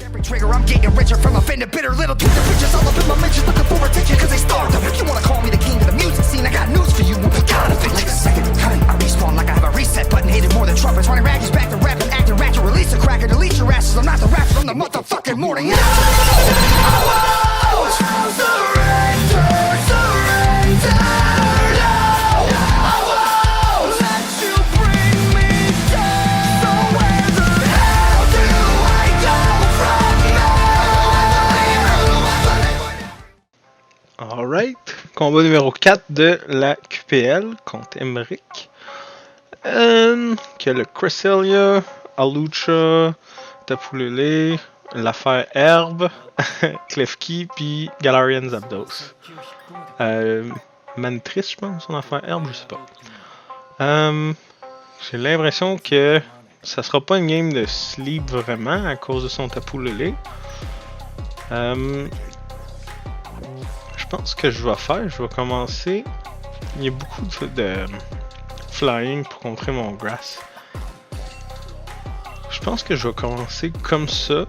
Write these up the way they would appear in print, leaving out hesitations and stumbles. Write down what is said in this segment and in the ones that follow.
Every trigger, I'm getting richer from offended, bitter little Twitter bitches all up in my mentions looking for attention cause they starved of it. You wanna call me the king of the music scene? I got news for you, we got a bit like a second coming. I respawn like I have a reset button, hated more than trumpets, running rags back to rapping, acting ratchet, release a cracker, delete your asses. I'm not the rapper, I'm the motherfucking morning. I won't surrender, surrender. Alright, combat numéro 4 de la QPL contre Emmerich. Qui a le Cresselia, Alucha, Tapu Lele, l'affaire Herbe, Klefki, puis Galarian Zapdos. Mantris, je pense, son affaire Herbe, je sais pas. J'ai l'impression que ça sera pas une game de sleep vraiment à cause de son Tapu Lele. Je pense que je vais faire, je vais commencer. Il y a beaucoup de flying pour contrer mon grass. Je pense que je vais commencer comme ça,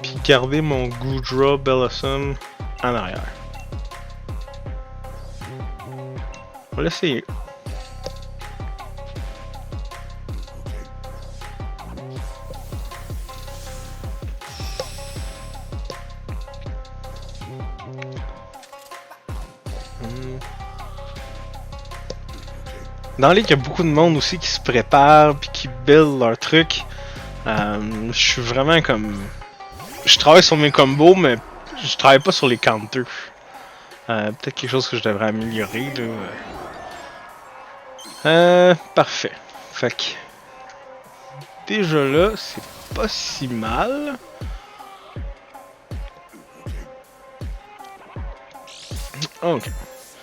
puis garder mon Goodra Bellossom en arrière. On va l'essayer. Dans la ligue, il y a beaucoup de monde aussi qui se prépare puis qui build leur truc. Je suis vraiment comme... Je travaille sur mes combos, mais je travaille pas sur les counters. Peut-être quelque chose que je devrais améliorer, là. Parfait. Fait que... Déjà là, c'est pas si mal. Ok.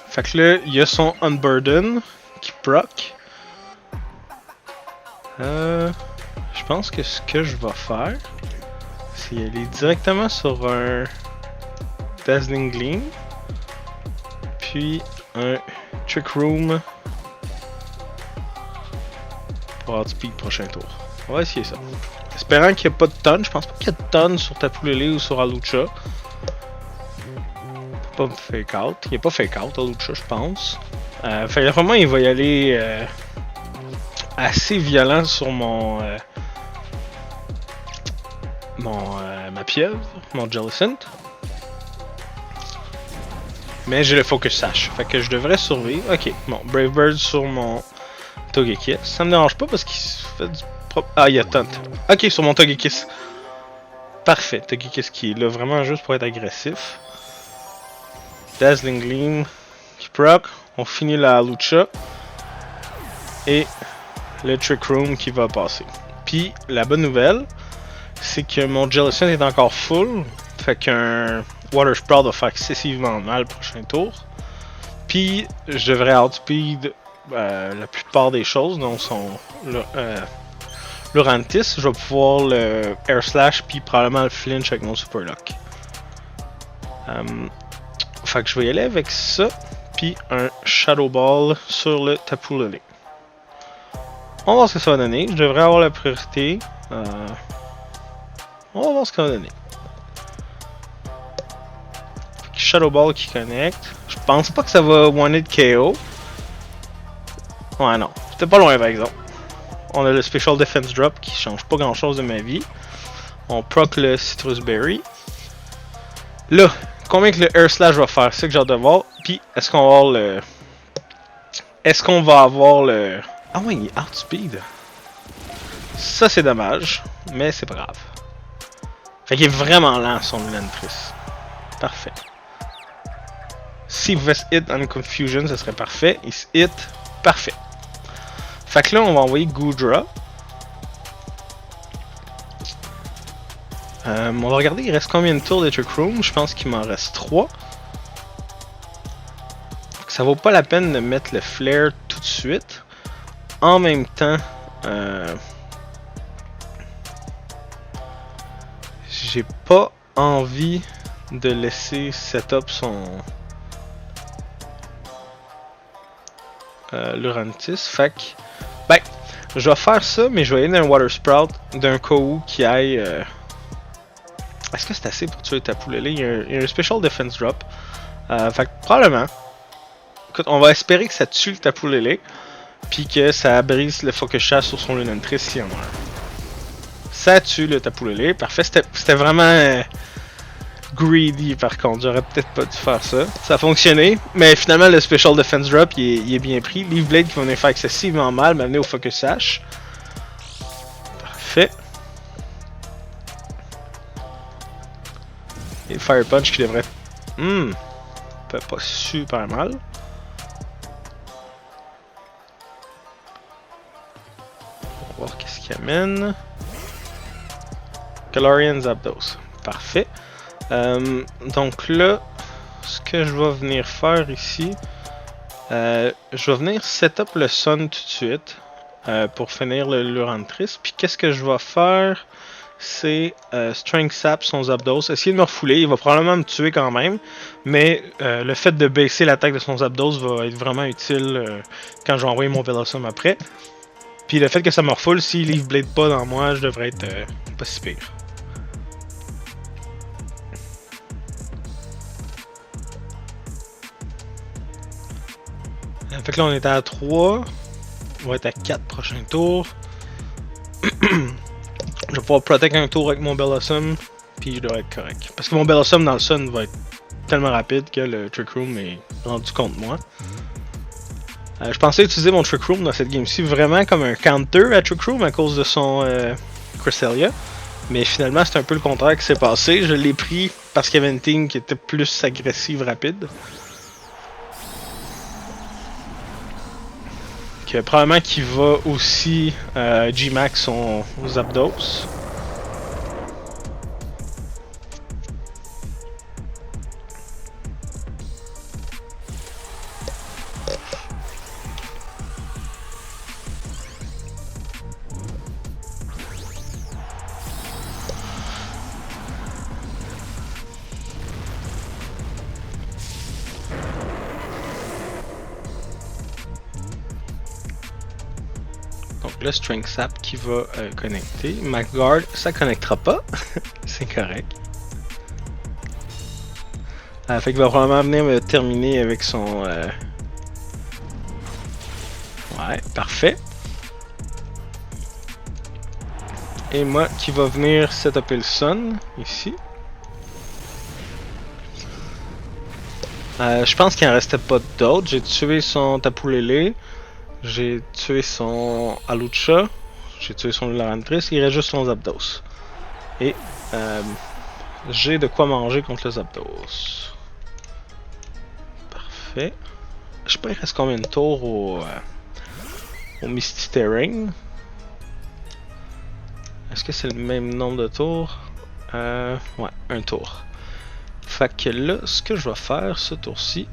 Fait que là, il y a son Unburden qui proc. Je pense que ce que je vais faire, c'est aller directement sur un Dazzling Gleam, puis un Trick Room pour outspeed prochain tour. On va essayer ça. Espérant qu'il n'y a pas de tonne. Je pense pas qu'il y a de tonne sur Tapu Lele ou sur Alucha. Pas fake out. Il n'y a pas fake out Alucha, je pense. Fait vraiment, il va y aller assez violent sur mon ma pieuvre, mon Jellicent. Mais j'ai le Focus Sash, fait que je devrais survivre. Ok, bon, Brave Bird sur mon Togekiss. Ça me dérange pas parce qu'il fait du propre. Ah, il y a Taunt. Ok, sur mon Togekiss. Parfait, Togekiss qui est là vraiment juste pour être agressif. Dazzling Gleam qui proc. On finit la Lucha. Et le Trick Room qui va passer. Puis la bonne nouvelle, c'est que mon Jellicent est encore full. Fait qu'un Water Sprout va faire excessivement mal le prochain tour. Puis je devrais outspeed la plupart des choses, dont son Lurantis. Je vais pouvoir le Air Slash puis probablement le flinch avec mon Super Lock. Fait que je vais y aller avec ça. Puis un Shadow Ball sur le Tapu Lele. On va voir ce que ça va donner. Je devrais avoir la priorité. On va voir ce que ça va donner. Shadow Ball qui connecte. Je pense pas que ça va one-hit KO. Ouais, non. C'était pas loin par exemple. On a le Special Defense Drop qui change pas grand chose de ma vie. On proc le Citrus Berry. Là, combien que le Air Slash va faire? C'est ça que j'ai hâte de voir. Puis, est-ce qu'on va avoir le... Est-ce qu'on va avoir le... Ah ouais, il est outspeed. Ça, c'est dommage. Mais c'est pas grave. Fait qu'il est vraiment lent, son Lantris. Parfait. S'il pouvait se hit en Confusion, ça serait parfait. Il se hit. Parfait. Fait que là, on va envoyer Goodra. On va regarder, il reste combien de tours de Trick Room? Je pense qu'il m'en reste 3. Ça vaut pas la peine de mettre le Flare tout de suite. En même temps, j'ai pas envie de laisser setup son Lurantis. Fait que, ben, je vais faire ça, mais je vais aller dans un Water Sprout d'un cas où qui aille Est-ce que c'est assez pour tuer Tapu Lele? Il y a un special defense drop. Fait que probablement. Écoute, on va espérer que ça tue le Tapu Lele. Puis que ça brise le focus shot sur son Lunentris s'il y en a un. Ça tue le Tapu Lele. Parfait. C'était vraiment greedy par contre. J'aurais peut-être pas dû faire ça. Ça a fonctionné. Mais finalement, le special defense drop il est bien pris. Leaf Blade qui va venir faire excessivement mal, m'amener au focus sash. Parfait. Et Fire Punch qui devrait... fait pas super mal. On va voir qu'est-ce qu'il amène. Galarian Zapdos. Parfait. Donc là, ce que je vais venir faire ici, je vais venir setup le Sun tout de suite pour finir le Lurantis. Puis qu'est-ce que je vais faire? C'est Strength Sap son Zapdos. Essayer de me refouler, il va probablement me tuer quand même. Mais le fait de baisser l'attaque de son Zapdos va être vraiment utile quand je vais envoyer mon Velossum après. Puis le fait que ça me refoule, s'il Leaf Blade pas dans moi, je devrais être pas si pire. Fait que là on était à 3. On va être à 4 prochains tours. Je vais pouvoir protect un tour avec mon Bellossom, puis je devrais être correct. Parce que mon Bellossom dans le Sun va être tellement rapide que le Trick Room est rendu contre moi. Je pensais utiliser mon Trick Room dans cette game-ci vraiment comme un counter à Trick Room à cause de son Cresselia. Mais finalement c'est un peu le contraire qui s'est passé. Je l'ai pris parce qu'il y avait une team qui était plus agressive, rapide. Que probablement qu'il va aussi G-Max son Zapdos. Donc là, Strength Sap qui va connecter. MacGuard, ça connectera pas. C'est correct. Fait qu'il va probablement venir me terminer avec son... Ouais, parfait. Et moi qui va venir setuper le Sun, ici. Je pense qu'il en restait pas d'autres. J'ai tué son Tapu Lele. J'ai tué son Alucha, j'ai tué son Lurantis, il reste juste son Zapdos. Et j'ai de quoi manger contre le Zapdos. Parfait. Je sais pas, il reste combien de tours au Misty Terrain. Est-ce que c'est le même nombre de tours? Ouais, un tour. Fait que là, ce que je vais faire ce tour-ci,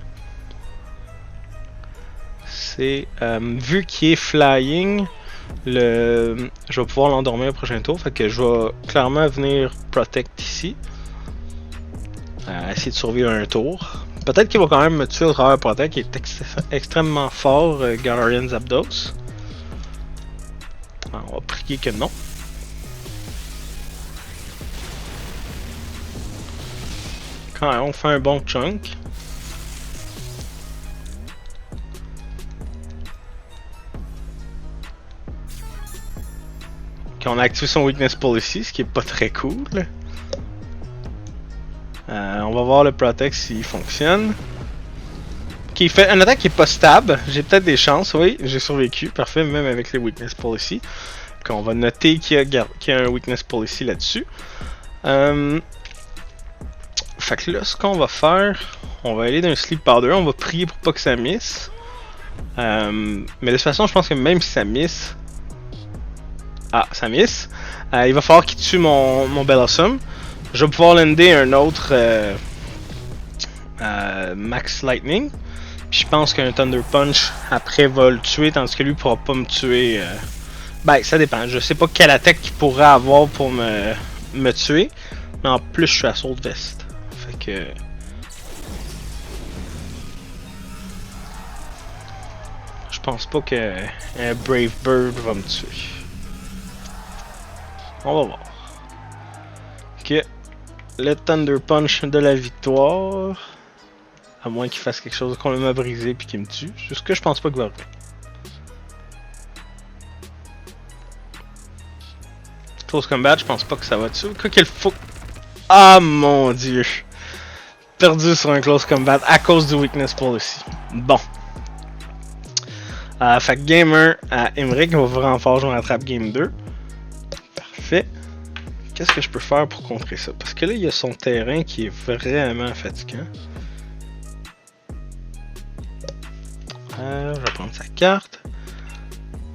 c'est vu qu'il est flying, je vais pouvoir l'endormir au prochain tour. Fait que je vais clairement venir protect ici. Essayer de survivre un tour. Peut-être qu'il va quand même me tuer au travers protect, qui est extrêmement fort, Galarian Zapdos. On va prier que non. Quand même, on fait un bon chunk. On a activé son Weakness Policy, ce qui est pas très cool. On va voir le Protect s'il fonctionne. Ok, il fait une attaque qui est pas stable. J'ai peut-être des chances, oui, j'ai survécu. Parfait, même avec les Weakness Policy. Donc on va noter qu'il y a un Weakness Policy là-dessus. Fait que là, ce qu'on va faire, on va aller d'un Sleep Powder. On va prier pour pas que ça miss. Mais de toute façon, je pense que même si ça miss... Ah, ça miss. Il va falloir qu'il tue mon Bellossom. Je vais pouvoir lander un autre Max Lightning. Puis je pense qu'un Thunder Punch après va le tuer, tandis que lui pourra pas me tuer. Ben, ça dépend. Je sais pas quelle attaque il pourrait avoir pour me tuer. Mais en plus, je suis à Assault Vest. Fait que... Je pense pas que un Brave Bird va me tuer. On va voir. Ok. le Thunder Punch de la victoire. À moins qu'il fasse quelque chose de complètement brisé puis qu'il me tue. C'est ce que je pense pas qu'il va arriver. Close Combat, je pense pas que ça va dessus. Quoi qu'il faut. Ah mon dieu! Perdu sur un Close Combat à cause du Weakness Policy. Bon. Fait que Gamer à Emmerich va vraiment fort jouer en attrape Game 2. Parfait. Qu'est-ce que je peux faire pour contrer ça? Parce que là, il y a son terrain qui est vraiment fatigant. Je vais prendre sa carte.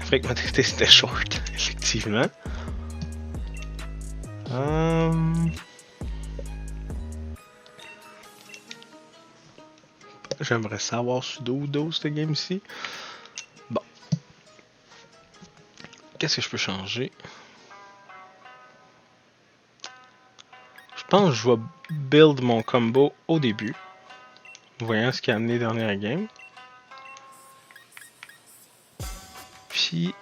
Emmerich m'a détecté c'était short, effectivement. J'aimerais savoir sudo ou do cette game-ci. Bon. Qu'est-ce que je peux changer? Je pense que je vais build mon combo au début. Voyons ce qui a amené dernière game. Puis,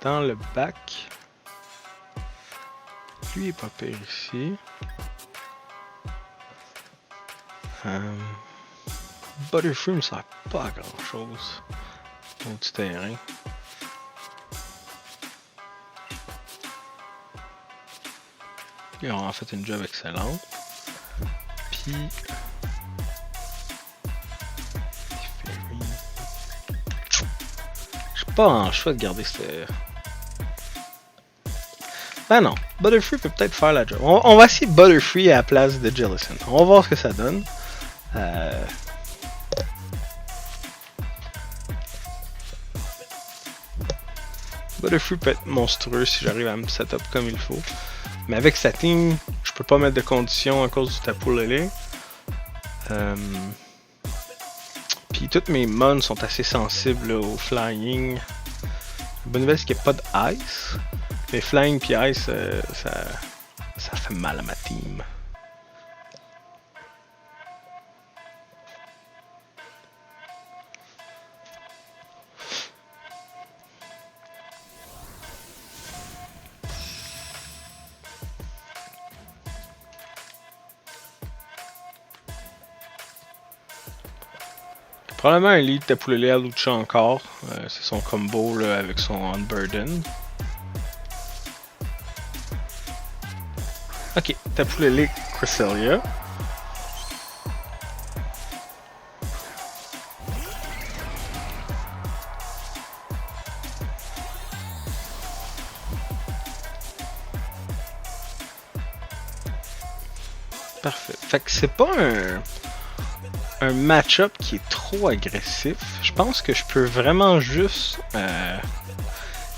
dans le back, lui est pas pire ici. Butterfree me sert pas à grand chose au petit terrain. Ils ont en fait une job excellente. Puis j'ai pas en choix de garder cette. Ben non, Butterfree peut peut-être faire la job. On va essayer Butterfree à la place de Jellicent. On va voir ce que ça donne. Butterfree peut être monstrueux si j'arrive à me setup comme il faut. Mais avec sa team, je peux pas mettre de conditions à cause du Tapu Lele. Puis toutes mes mons sont assez sensibles là, au flying. La bonne nouvelle c'est qu'il n'y a pas de ice. Mais flying puis ice, ça fait mal à ma team. Probablement un lead Tapu Lele à Lucha encore. C'est son combo là, avec son Unburden. Ok, Tapu Lele, Cresselia. Parfait. Fait que c'est pas un match-up qui est trop agressif. Je pense que je peux vraiment juste...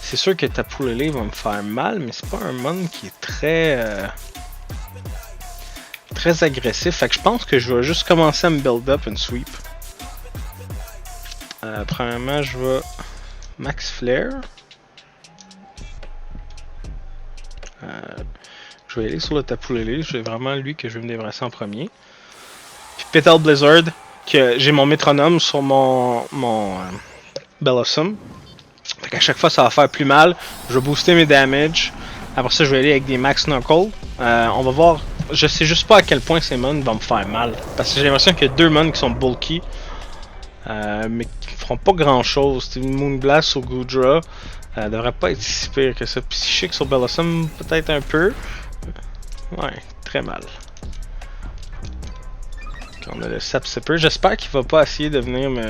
c'est sûr que Tapu Lele va me faire mal, mais c'est pas un mon qui est très... très agressif. Fait que je pense que je vais juste commencer à me build up une sweep. Premièrement, je vais Max Flare. Je vais aller sur le Tapu Lele. C'est vraiment lui que je vais me débarrasser en premier. Puis Petal Blizzard, que j'ai mon métronome sur mon Bellossom. Fait qu'à chaque fois ça va faire plus mal. Je vais booster mes damages. Après ça je vais aller avec des Max Knuckle. On va voir. Je sais juste pas à quel point ces mons vont me faire mal. Parce que j'ai l'impression qu'il y a deux mons qui sont bulky. Mais qui feront pas grand chose. Moonblast sur Goodra devrait pas être si pire que ça. Psychique sur Bellossom peut-être un peu. Ouais, très mal. On a le Sap Sipper. J'espère qu'il va pas essayer de venir me...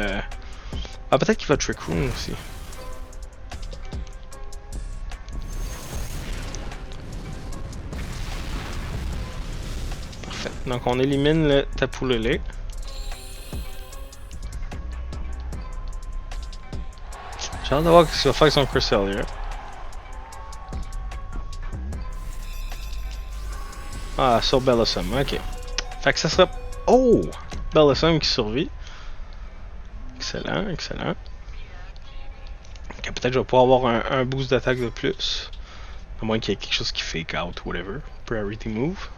Ah, peut-être qu'il va Trick Room aussi. Parfait. Donc on élimine le Tapu Lele. J'ai hâte de voir ce qu'il va faire avec son Cresselia. Ah, sur Bellossom, ok. Fait que ça sera... Oh! Bellossom qui survit. Excellent, excellent. Okay, peut-être que je vais pouvoir avoir un boost d'attaque de plus. À moins qu'il y ait quelque chose qui fake out, whatever. Priority move.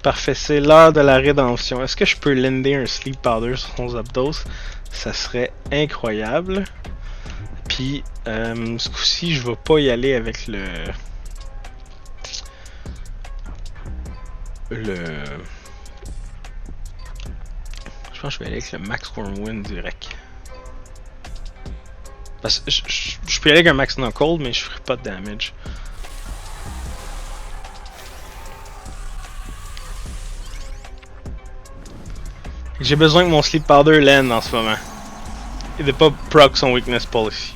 Parfait, c'est l'heure de la rédemption. Est-ce que je peux lender un Sleep Powder sur son Zapdos? Ça serait incroyable. Puis, ce coup-ci, je vais pas y aller avec le... Je pense que je vais aller avec le Max Wormwind direct. Parce que je peux y aller avec un Max Knuckle, mais je ferai pas de damage. J'ai besoin que mon Sleep Powder land en ce moment. Et de pas proc son Weakness Policy.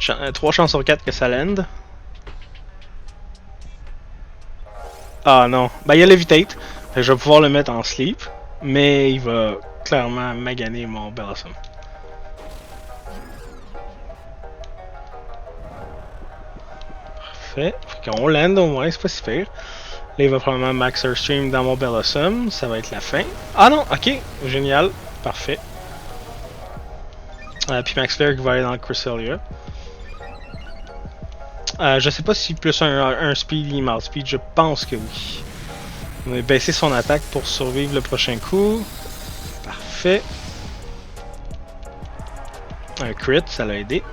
Ch 3 chances sur 4 que ça land. Ah non. Ben il y a Levitate. Je vais pouvoir le mettre en sleep. Mais il va clairement maganer mon Bellossom. Parfait. Fait qu'on land au moins, c'est pas si pire. Là il va probablement Max Earthstream dans mon Bellossom. Ça va être la fin. Ah non, ok. Génial. Parfait. Puis Max Flare qui va aller dans le Cresselia. Je sais pas si plus un speed il m'outspeed, je pense que oui. On va baisser son attaque pour survivre le prochain coup. Parfait. Un crit, ça l'a aidé.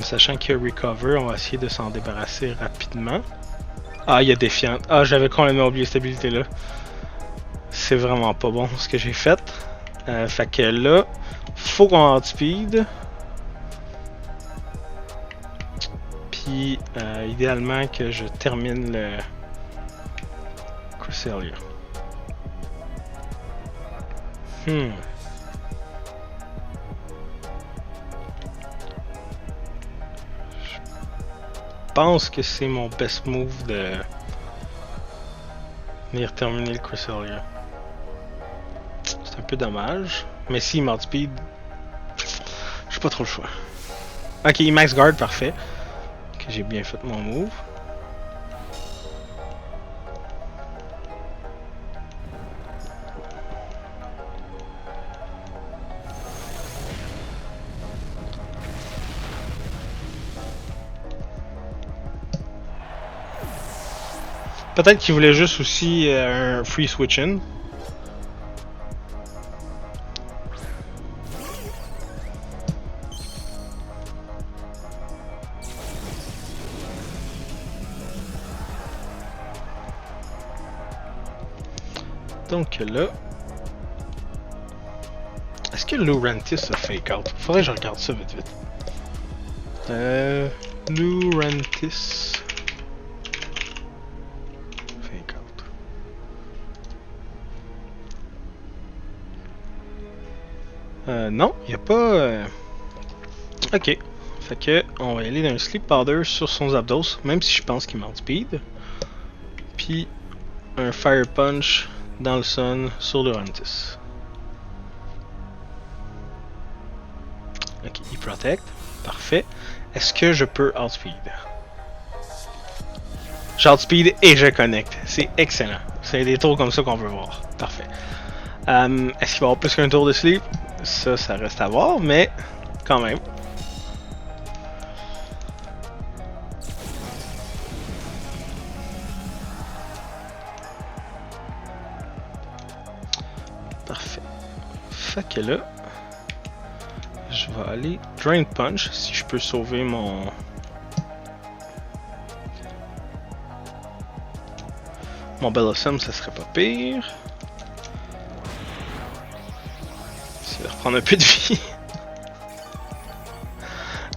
Sachant qu'il y a Recover, on va essayer de s'en débarrasser rapidement. Ah, il y a Défiant. Ah, j'avais complètement oublié cette habilité-là. C'est vraiment pas bon ce que j'ai fait. Fait que là, faut qu'on outspeed. Puis, idéalement que je termine le Cresselia. Je pense que c'est mon best move de venir terminer le Cresselia. C'est un peu dommage. Mais s'il m'outspeed, j'ai pas trop le choix. Ok, il max guard, parfait. Ok, j'ai bien fait mon move. Peut-être qu'il voulait juste aussi un free switch-in. Donc là... Est-ce que Lurantis a fake out? Faudrait que je regarde ça vite vite. Lurantis... Fake out. Non, il n'y a pas... Ok. Fait que on va y aller d'un Sleep Powder sur son Zapdos, même si je pense qu'il m'outspeed. Puis un Fire Punch dans le sun sur Lurantis. Ok, il protect. Parfait. Est-ce que je peux outspeed? J'outspeed et je connecte. C'est excellent. C'est des tours comme ça qu'on veut voir. Parfait. Est-ce qu'il va y avoir plus qu'un tour de sleep? Ça reste à voir, mais quand même. Parfait. Fait que là, je vais aller Drain Punch si je peux sauver mon... Mon Bellossom, ça serait pas pire. Ça va reprendre un peu de vie.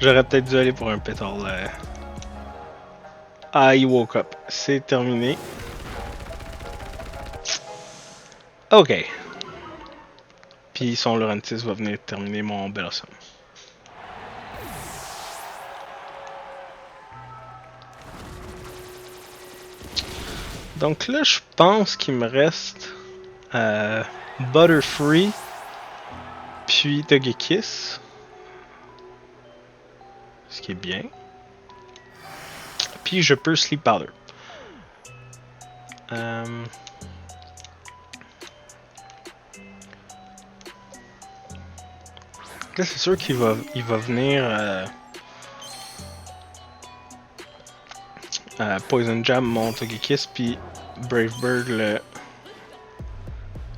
J'aurais peut-être dû aller pour un pétard. Ah, il woke up. C'est terminé. Ok. Puis son Lurantis va venir terminer mon Bellossom. Donc là, je pense qu'il me reste Butterfree, puis Togekiss. Ce qui est bien. Puis je peux Sleep Powder. Là, c'est sûr qu'il va venir Poison Jam mon Togekiss, puis Brave Bird le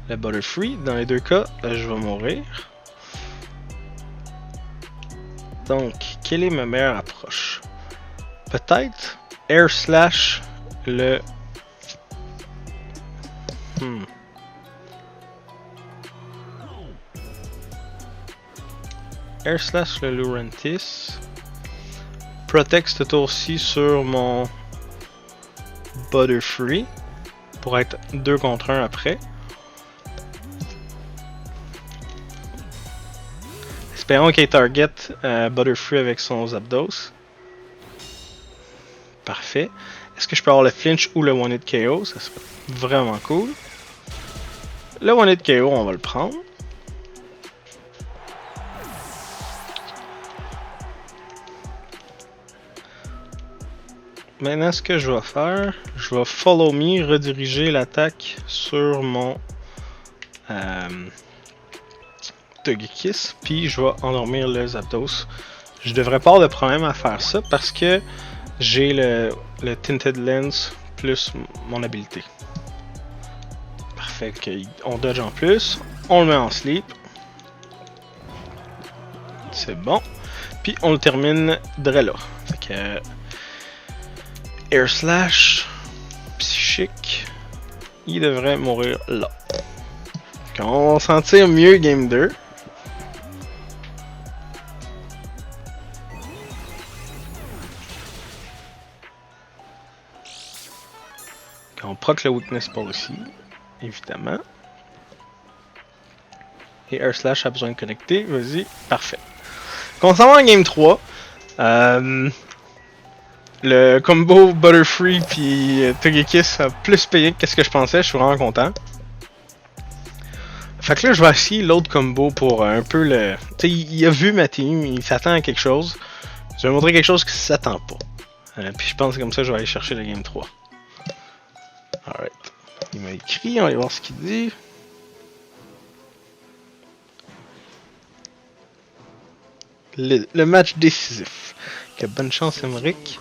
le Butterfree. Dans les deux cas, je vais mourir. Donc, quelle est ma meilleure approche? Peut-être Air Slash le... Air Slash le Lurantis. Protect ce tour-ci sur mon Butterfree pour être 2 contre 1 après. Espérons qu'il target Butterfree avec son Zapdos. Parfait. Est-ce que je peux avoir le flinch ou le one hit KO? Ça serait vraiment cool. Le one hit KO, on va le prendre. Maintenant, ce que je vais faire, je vais follow me, rediriger l'attaque sur mon Togekiss, puis je vais endormir le Zapdos. Je devrais pas avoir de problème à faire ça parce que j'ai le Tinted Lens plus mon habilité. Parfait, okay. On dodge en plus, on le met en sleep. C'est bon. Puis on le termine de là. Fait que Air Slash, Psychique, il devrait mourir là. Donc on va sentir mieux Game 2. Quand on proc le Weakness Policy, évidemment. Et Air Slash a besoin de connecter, vas-y, parfait. Quand on s'en va en Game 3, le combo Butterfree puis Togekiss a plus payé que ce que je pensais, je suis vraiment content. Fait que là, je vais essayer l'autre combo pour un peu le... Tu sais, il a vu ma team, il s'attend à quelque chose. Je vais montrer quelque chose qui s'attend pas. Puis je pense que comme ça, je vais aller chercher le Game 3. Alright. Il m'a écrit, on va aller voir ce qu'il dit. Le match décisif. Que bonne chance, Emmerich.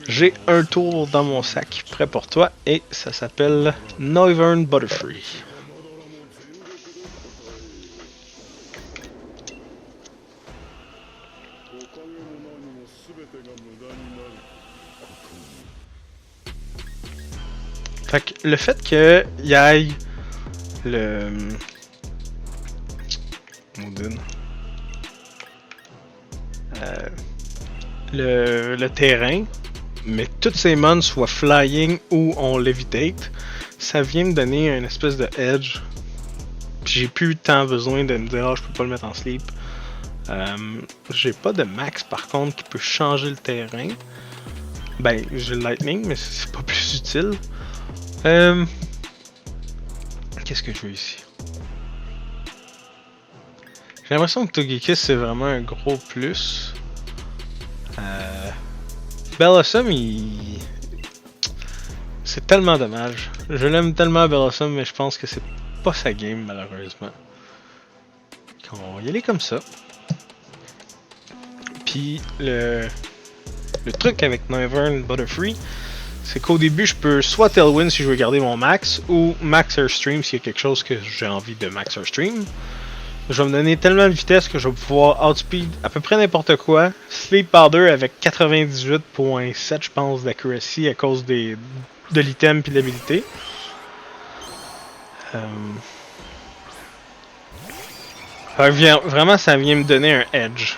J'ai un tour dans mon sac prêt pour toi et ça s'appelle Noivern Butterfree. Fait que le fait qu'il y aille le terrain, mais toutes ces mons soient flying ou on levitate, ça vient me donner une espèce de edge. J'ai plus tant besoin de me dire oh, je peux pas le mettre en sleep. J'ai pas de max par contre qui peut changer le terrain. Ben j'ai le lightning mais c'est pas plus utile. Qu'est-ce que je veux ici? J'ai l'impression que Togekiss c'est vraiment un gros plus. Bellossom, c'est tellement dommage. Je l'aime tellement Bellossom, mais je pense que c'est pas sa game malheureusement. On va y aller comme ça. Puis le truc avec Noivern Butterfree, c'est qu'au début je peux soit Tailwind si je veux garder mon max, ou Max Airstream s'il y a quelque chose que j'ai envie de Max Airstream. Je vais me donner tellement de vitesse que je vais pouvoir outspeed à peu près n'importe quoi. Sleep Powder avec 98.7 je pense d'accuracy à cause de l'item et de l'habilité. Vraiment ça vient me donner un edge.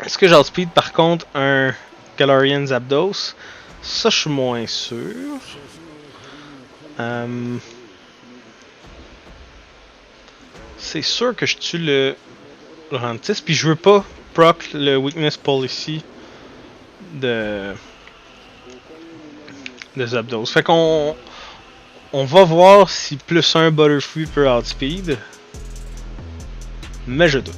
Est-ce que j'outspeed par contre un Galarian Zapdos? Ça je suis moins sûr. C'est sûr que je tue le Lurantis, puis je veux pas proc le Weakness Policy de Zapdos. Fait qu'on va voir si plus un Butterfree peut outspeed, mais je doute.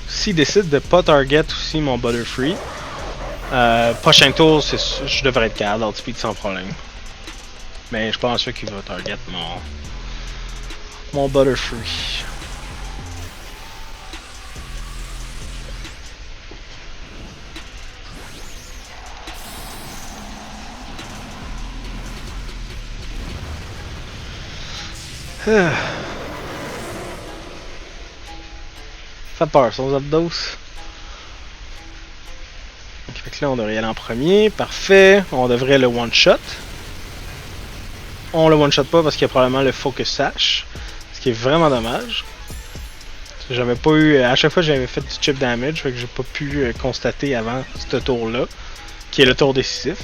S'il décide de pas target aussi mon Butterfree, prochain tour, je devrais être capable d'outspeed sans problème. Mais je pense pas qu'il va target mon Butterfree. Fait peur, son Zapdos. Fait que là, on devrait y aller en premier. Parfait. On devrait le one-shot. On le one-shot pas parce qu'il y a probablement le Focus Sash. Ce qui est vraiment dommage. J'avais pas eu. À chaque fois, j'avais fait du chip damage. Fait que j'ai pas pu constater avant ce tour-là. Qui est le tour décisif.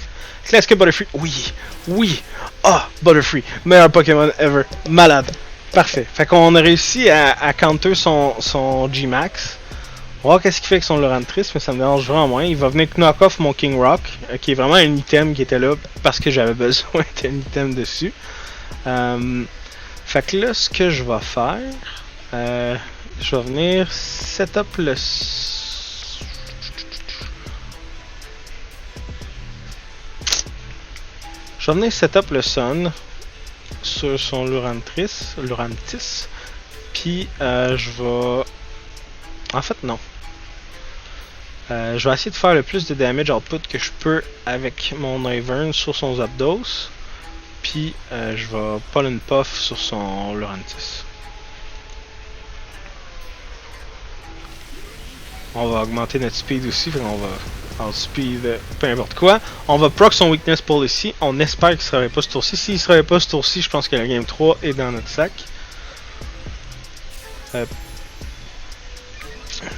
Est-ce que Butterfree? Oui! Oui! Ah! Butterfree! Meilleur Pokémon ever! Malade! Parfait. Fait qu'on a réussi à counter son G-Max. On va voir qu'est-ce qu'il fait avec son Lurantis, mais ça me dérange vraiment moins. Il va venir knock off mon King Rock, qui est vraiment un item qui était là parce que j'avais besoin d'un item dessus. Fait que là, ce que je vais faire, je vais venir setup le... Je vais venir setup le Sun sur son Lurantis, puis je vais... En fait, non. Je vais essayer de faire le plus de damage output que je peux avec mon Ivern sur son Zapdos. Puis je vais Pollen Puff sur son Lurantis. On va augmenter notre speed aussi, on va outspeed peu importe quoi. On va proc son Weakness Pull ici. On espère qu'il ne se réveille pas ce tour-ci. S'il ne se réveille pas ce tour-ci, je pense que la game 3 est dans notre sac.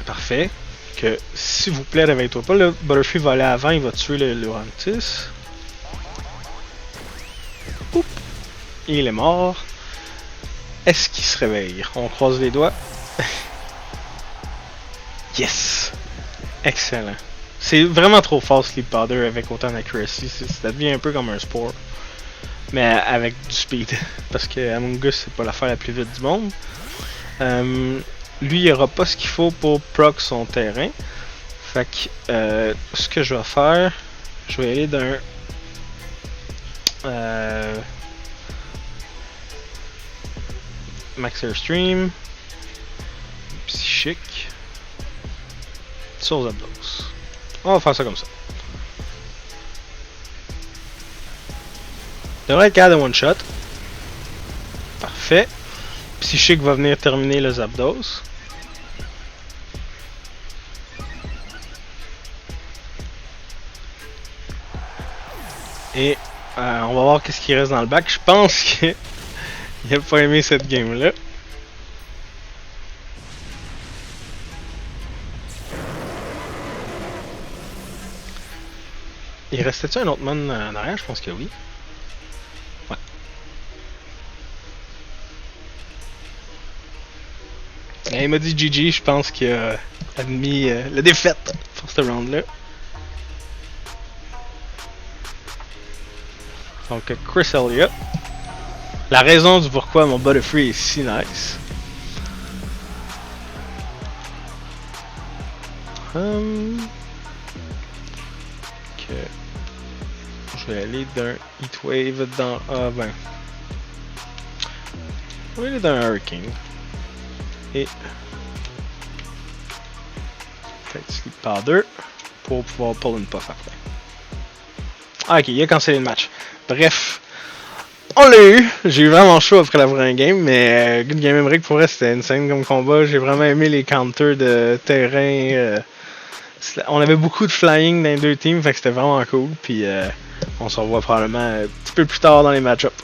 Parfait. Que s'il vous plaît, réveille-toi pas. Le Butterfree va aller avant, il va tuer le Lurantis. Oups. Il est mort. Est-ce qu'il se réveille? On croise les doigts. Yes! Excellent. C'est vraiment trop fort Sleep Powder avec autant d'accuracy. Ça devient un peu comme un sport. Mais avec du speed. Parce que Among Us, c'est pas l'affaire la plus vite du monde. Lui, il aura pas ce qu'il faut pour proc son terrain. Fait que ce que je vais faire, je vais aller d'un Max Airstream, Psychique, sur Zapdos. On va faire ça comme ça. Devrait être capable de one shot. Parfait. Psychique va venir terminer le Zapdos. Et on va voir qu'est-ce qui reste dans le bac. Je pense qu'il a pas aimé cette game là. Il restait-tu un autre mon en arrière? Je pense que oui. Ouais. Et il m'a dit GG, je pense qu'il a admis la défaite pour ce round là. Donc Chris Elliott. La raison du pourquoi mon Butterfree est si nice. Ok. Je vais aller d'un Heatwave dans... Ah ben... Je vais aller d'un Hurricane. Et... peut-être Sleep Powder pour pouvoir pull une puff après. Ah ok, il a cancellé le match. Bref, on l'a eu. J'ai eu vraiment chaud après la vraie game, mais Good Game Break pour vrai c'était insane comme combat. J'ai vraiment aimé les counters de terrain. On avait beaucoup de flying dans les deux teams, fait que c'était vraiment cool. Puis on se revoit probablement un petit peu plus tard dans les match-ups.